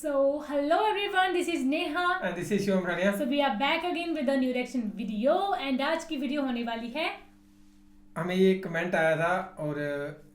So, hello everyone, this is Neha. And this is Shivam Rania. So, we are back again with a new reaction video and आज की video होने वाली है। हमें ये comment आया था और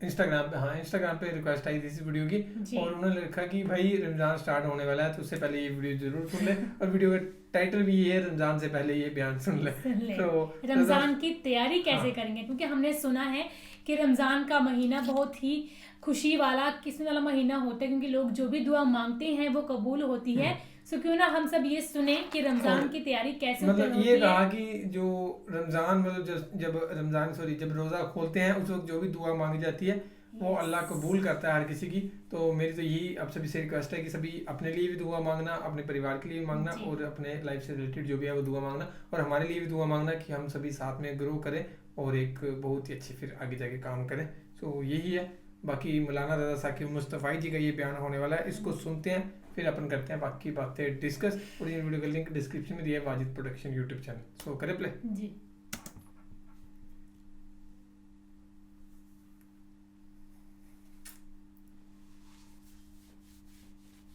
इंस्टाग्राम पे रिक्वेस्ट आई थी इस वीडियो की और उन्होंने लिखा कि भाई रमजान स्टार्ट होने वाला है तो उससे पहले ये वीडियो जरूर सुन ले और वीडियो का टाइटल भी ये है रमजान से पहले ये बयान सुन ले। तो रमजान की तैयारी कैसे करेंगे, क्योंकि हमने सुना है कि रमजान का महीना बहुत ही खुशी वाला किस्म वाला महीना होता है, क्योंकि लोग जो भी दुआ मांगते हैं वो कबूल होती है। सो क्यों ना हम सब ये सुने कि रमजान की तैयारी कैसे मतलब ये कहा कि जो रमजान मतलब जब रोजा खोलते हैं उस वक्त जो भी दुआ मांगी जाती है वो अल्लाह कबूल करता है हर किसी की। तो मेरी तो यही आप सभी से रिक्वेस्ट है कि सभी अपने लिए भी दुआ मांगना, अपने परिवार के लिए भी मांगना और अपने लाइफ से रिलेटेड जो भी है वो दुआ मांगना और हमारे लिए भी दुआ मांगना कि हम सभी साथ में ग्रो करें और एक बहुत ही अच्छी फिर आगे जाके काम करें। तो यही है। बाकी मौलाना रज़ा साकिब मुस्तफ़ाई जी का ये बयान होने वाला है, इसको सुनते हैं फिर अपन करते हैं बाकी बातें डिस्कस। और ये वीडियो का लिंक डिस्क्रिप्शन में दिया है, वाजिद प्रोडक्शन यूट्यूब चैनल। सो करें प्ले जी।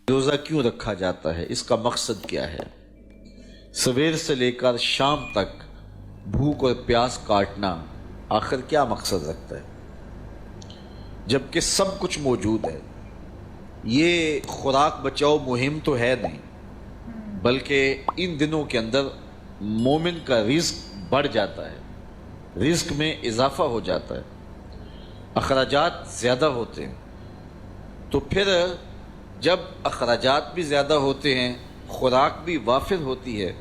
रोजा क्यों रखा जाता है, इसका मकसद क्या है? सवेर से लेकर शाम तक भूख और प्यास काटना आखिर क्या मकसद रखता है? जबकि सब कुछ मौजूद है। ये खुराक बचाओ मुहिम तो है नहीं, बल्कि इन दिनों के अंदर मोमिन का रिस्क बढ़ जाता है, रिस्क में इजाफा हो जाता है, अखराजात ज़्यादा होते हैं। तो फिर जब अखराजात भी ज़्यादा होते हैं, खुराक भी वाफिर होती है,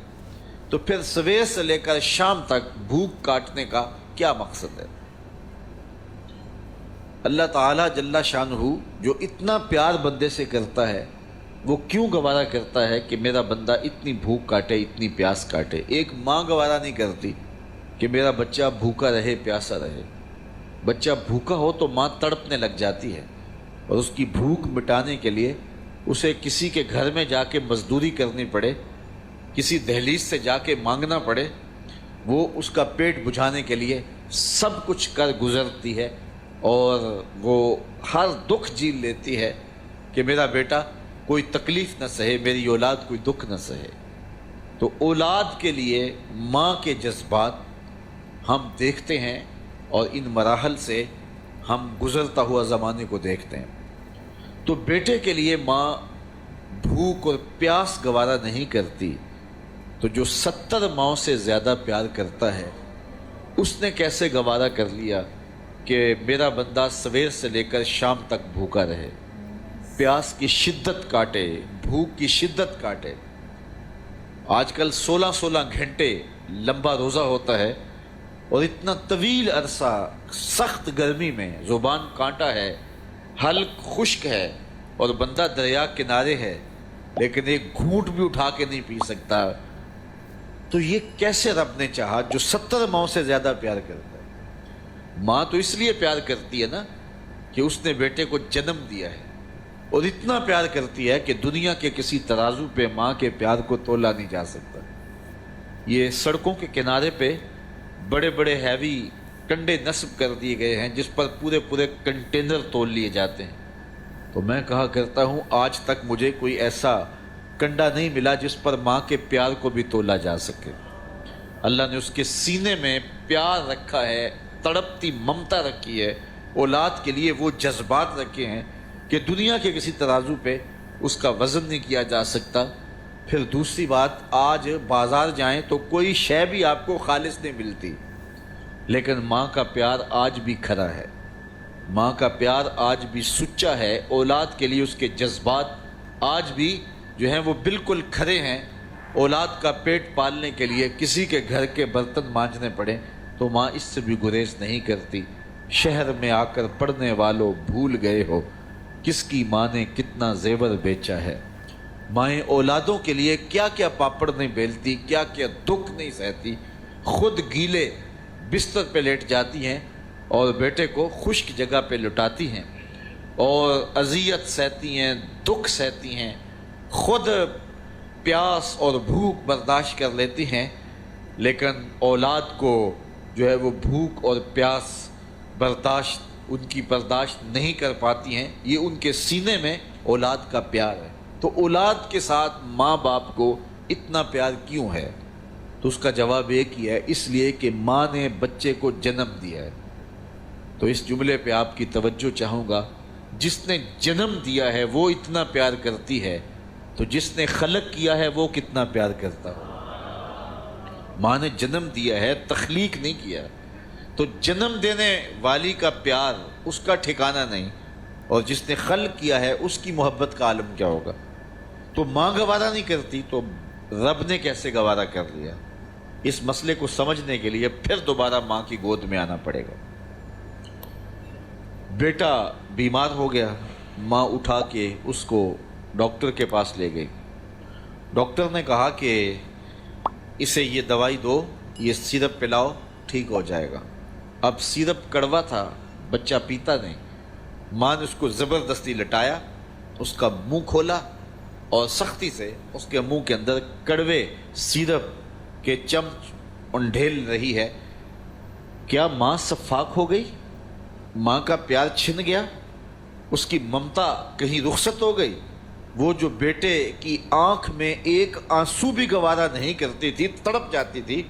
तो फिर सवेर से लेकर शाम तक भूख काटने का क्या मकसद है? अल्लाह ताला जल्ला शानहू जो इतना प्यार बंदे से करता है, वो क्यों गवारा करता है कि मेरा बंदा इतनी भूख काटे, इतनी प्यास काटे? एक माँ गवारा नहीं करती कि मेरा बच्चा भूखा रहे, प्यासा रहे। बच्चा भूखा हो तो माँ तड़पने लग जाती है और उसकी भूख मिटाने के लिए उसे किसी के घर में जाके मजदूरी करनी पड़े, किसी दहलीज से जाके मांगना पड़े, वो उसका पेट बुझाने के लिए सब कुछ कर गुजरती है और वो हर दुख झेल लेती है कि मेरा बेटा कोई तकलीफ़ न सहे, मेरी औलाद कोई दुख न सहे। तो औलाद के लिए माँ के जज्बात हम देखते हैं और इन मराहल से हम गुज़रता हुआ ज़माने को देखते हैं। तो बेटे के लिए माँ भूख और प्यास गवारा नहीं करती, तो जो 70 माओं से ज़्यादा प्यार करता है उसने कैसे गवारा कर लिया कि मेरा बंदा सवेर से लेकर शाम तक भूखा रहे, प्यास की शिद्दत काटे, भूख की शिद्दत काटे। आजकल 16-16 घंटे लंबा रोज़ा होता है और इतना तवील अरसा सख्त गर्मी में ज़ुबान कांटा है, हल्क खुश्क है और बंदा दरिया किनारे है, लेकिन एक घूंट भी उठा के नहीं पी सकता। तो ये कैसे रब ने चाहा जो 70 माओं से ज़्यादा प्यार करता है? माँ तो इसलिए प्यार करती है ना कि उसने बेटे को जन्म दिया है, और इतना प्यार करती है कि दुनिया के किसी तराजू पे माँ के प्यार को तोला नहीं जा सकता। ये सड़कों के किनारे पे बड़े बड़े हैवी कंडे नस्ब कर दिए गए हैं जिस पर पूरे पूरे कंटेनर तोल लिए जाते हैं। तो मैं कहा करता हूँ आज तक मुझे कोई ऐसा कंडा नहीं मिला जिस पर माँ के प्यार को भी तोला जा सके। अल्लाह ने उसके सीने में प्यार रखा है, तड़पती ममता रखी है, औलाद के लिए वो जज्बात रखे हैं कि दुनिया के किसी तराजू पे उसका वज़न नहीं किया जा सकता। फिर दूसरी बात, आज बाज़ार जाएं तो कोई शय भी आपको खालिस नहीं मिलती, लेकिन माँ का प्यार आज भी खरा है, माँ का प्यार आज भी सुच्चा है। औलाद के लिए उसके जज्बात आज भी जो हैं वो बिल्कुल खरे हैं। औलाद का पेट पालने के लिए किसी के घर के बर्तन मांजने पड़े तो माँ इससे भी गुरेज नहीं करती। शहर में आकर पढ़ने वालों भूल गए हो किसकी माँ ने कितना जेवर बेचा है। माएँ औलादों के लिए क्या क्या पापड़ नहीं बेलती, क्या क्या दुख नहीं सहती, खुद गीले बिस्तर पे लेट जाती हैं और बेटे को खुश्क जगह पे लुटाती हैं और अजियत सहती हैं, दुख सहती हैं, खुद प्यास और भूख बर्दाश्त कर लेती हैं, लेकिन औलाद को जो है वो भूख और प्यास बर्दाश्त उनकी बर्दाश्त नहीं कर पाती हैं। ये उनके सीने में औलाद का प्यार है। تو اولاد کے ساتھ ماں باپ کو اتنا پیار کیوں ہے؟ تو اس کا جواب ایک ہی ہے، اس لیے کہ ماں نے بچے کو جنم دیا ہے۔ تو اس جملے پہ آپ کی توجہ چاہوں گا، جس نے جنم دیا ہے وہ اتنا پیار کرتی ہے تو جس نے خلق کیا ہے وہ کتنا پیار کرتا ہو۔ ماں نے جنم دیا ہے، تخلیق نہیں کیا، تو جنم دینے والی کا پیار اس کا ٹھکانہ نہیں، اور جس نے خلق کیا ہے اس کی محبت کا عالم کیا ہوگا۔ تو ماں گوارا نہیں کرتی تو رب نے کیسے گوارا کر لیا؟ اس مسئلے کو سمجھنے کے لیے پھر دوبارہ ماں کی گود میں آنا پڑے گا۔ بیٹا بیمار ہو گیا، ماں اٹھا کے اس کو ڈاکٹر کے پاس لے گئی۔ ڈاکٹر نے کہا کہ اسے یہ دوائی دو، یہ سیرپ پلاؤ، ٹھیک ہو جائے گا۔ اب سیرپ کڑوا تھا، بچہ پیتا نہیں۔ ماں نے اس کو زبردستی لٹایا، اس کا منہ کھولا اور سختی سے اس کے منہ کے اندر کڑوے سیرپ کے چمچ انڈھیل رہی ہے۔ کیا ماں صفاق ہو گئی؟ ماں کا پیار چھن گیا؟ اس کی ممتا کہیں رخصت ہو گئی؟ وہ جو بیٹے کی آنکھ میں ایک آنسو بھی گوارا نہیں کرتی تھی، تڑپ جاتی تھی،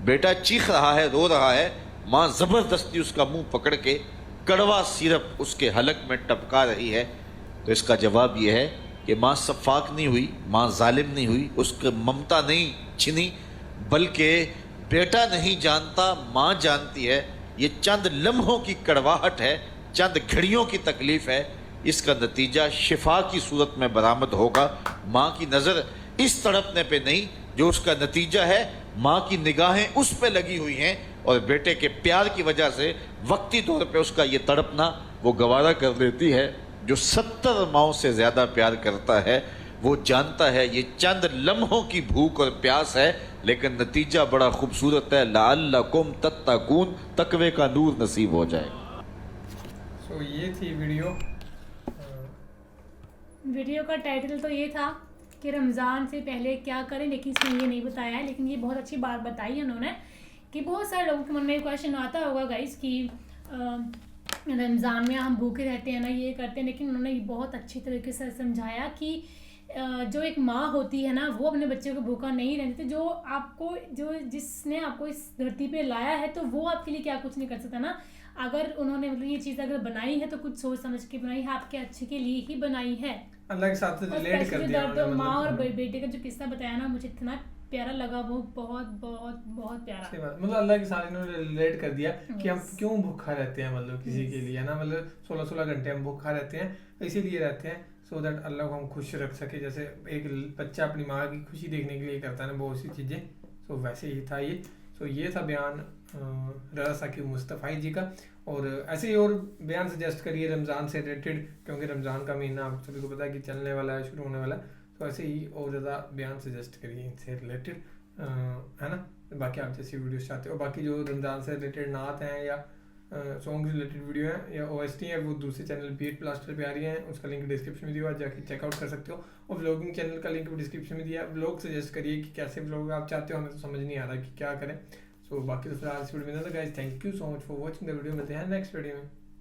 بیٹا چیخ رہا ہے، رو رہا ہے، ماں زبردستی اس کا منہ پکڑ کے کڑوا سیرپ اس کے حلق میں ٹپکا رہی ہے، تو اس کا جواب یہ ہے کہ ماں صفاق نہیں ہوئی، ماں ظالم نہیں ہوئی، اس کی ممتا نہیں چھنی، بلکہ بیٹا نہیں جانتا، ماں جانتی ہے۔ یہ چند لمحوں کی کڑواہٹ ہے، چند گھڑیوں کی تکلیف ہے، اس کا نتیجہ شفا کی صورت میں برآمد ہوگا۔ ماں کی نظر اس تڑپنے پہ نہیں جو اس کا نتیجہ ہے، ماں کی نگاہیں اس پہ لگی ہوئی ہیں، اور بیٹے کے پیار کی وجہ سے وقتی طور پہ اس کا یہ تڑپنا وہ گوارا کر لیتی ہے۔ جو 70 ماؤں سے زیادہ پیار کرتا ہے وہ جانتا ہے یہ چند لمحوں کی بھوک اور پیاس ہے، لیکن نتیجہ بڑا خوبصورت ہے، لعلکم تتقون، تقوی کا نور نصیب ہو جائے۔ سو یہ تھی ویڈیو۔ ویڈیو کا ٹائٹل تو یہ تھا کہ رمضان سے پہلے کیا کریں، لیکن اس میں یہ نہیں بتایا ہے، لیکن یہ بہت اچھی بات بتائی ہے انہوں نے کہ بہت سارے لوگوں کے من میں کویشچن آتا ہوگا گائز کہ رمضان میں ہم بھوکے رہتے ہیں نا، یہ کرتے ہیں، لیکن انہوں نے بہت اچھی طریقے سے سمجھایا کہ جو ایک ماں ہوتی ہے نا وہ اپنے بچے کو بھوکا نہیں رہنے دیتی۔ جو آپ کو جس نے آپ کو اس دھرتی پہ لایا ہے تو وہ آپ کے لیے کیا کچھ نہیں کر سکتا نا۔ اگر انہوں نے مطلب یہ چیز اگر بنائی ہے تو کچھ سوچ سمجھ کے بنائی ہے، آپ کے اچھے کے لیے ہی بنائی ہے۔ اللہ کے ساتھ ریلیٹ کر دیا ماں اور بیٹے کا جو قصہ بتایا نا مجھے اتنا پیارا لگا، وہ بہت بہت بہت پیارا، مطلب اللہ کے ساتھ انہوں نے ریلیٹ کر دیا کہ ہم کیوں بھوکا رہتے ہیں، مطلب کسی کے لیے نا، مطلب 16 گھنٹے ہم بھوکا رہتے ہیں، اسی لیے رہتے ہیں سو دیٹ اللہ کو ہم خوش رکھ سکے۔ جیسے ایک بچہ اپنی ماں کی خوشی دیکھنے کے لیے کرتا ہے نا بہت سی چیزیں، سو ویسے ہی تھا یہ۔ سو یہ تھا بیان رضا ثاقب مصطفی جی کا، اور ایسے ہی اور بیان سجیسٹ کریے رمضان سے ریلیٹڈ، کیونکہ رمضان کا مہینہ آپ سبھی کو پتا ہے کہ چلنے والا ہے، شروع ہونے والا ہے، تو ایسے ہی اور زیادہ بیان سجیسٹ کریے ان سے ریلیٹڈ، ہے نا۔ باقی آپ جیسی ویڈیوز چاہتے ہو، باقی جو رمضان سے ریلیٹڈ نعت ہیں یا سانگ سے ریلیٹڈ ویڈیو ہیں یا او ایس ٹی ہیں، وہ دوسرے چینل بیٹ پلاسٹر پہ آ رہی ہیں، اس کا لنک ڈسکرپشن میں دیا ہوا، جا کے چیک آؤٹ کر سکتے ہو، اور ولاگنگ چینل کا لنک بھی ڈسکرپشن میں دیا ہے۔ ولاگ سجیسٹ کریے کہ کیسے ولاگ آپ چاہتے ہو، ہمیں تو سمجھ نہیں آ رہا کہ کیا کریں۔ سو باقی تو فی الحال اس ویڈیو میں thank you so much for watching the video, ملتے ہیں نیکسٹ ویڈیو میں۔